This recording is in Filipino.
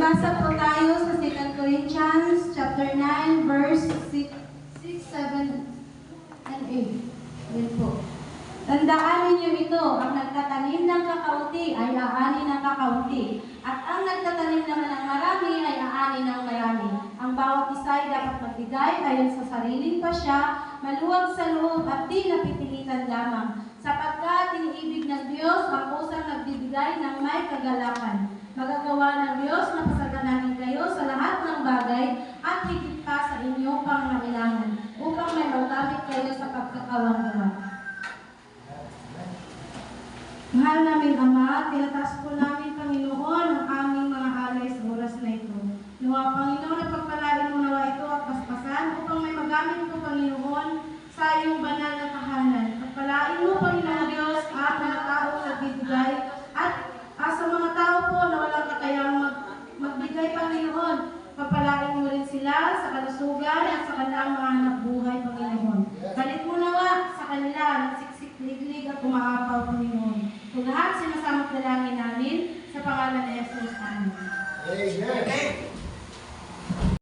Basa po tayo sa 2 Corinthians chapter 9, verse 6, 7, and 8. Yan po. Tandaan ninyo ito, ang nagtatanim ng kakaunti ay aani ng kakaunti, at ang nagtatanim naman ng marami ay aani ng marami. Ang bawat isa ay dapat magbigay ayon sa sariling pasya, maluwag sa loob at di napipilitan lamang, sapagkat iniibig ng Diyos ang kusang nagbibigay ng may kagalakan. Magagawa ng Diyos na pasaganahin kayo sa lahat ng bagay at higit pa sa inyong pangangailangan, upang may magamit kayo sa pagkakawang-gawa. Mahal naming Ama, tinataas po namin, Panginoon, ang aming mga alay sa oras na ito. Nawa, Panginoon, at pagpalain mo nawa ito at paspasan upang may magamit po, Panginoon, sa iyong banal na tahanan. Pagpalain mo, Panginoon Diyos, ang mga taong nagbibigay at sa mga tao po na walang kakayang magbigay, Panginoon. Pagpalain mo rin sila sa kalusugan at sa kanilang mga anak buhay, Panginoon. Galit mo nawa sa kanila ng siksik, liglig at umaapaw, Panginoon. Kung lahat sinasamot dalangin namin sa pangalan ni Jesus. Amen. Amen.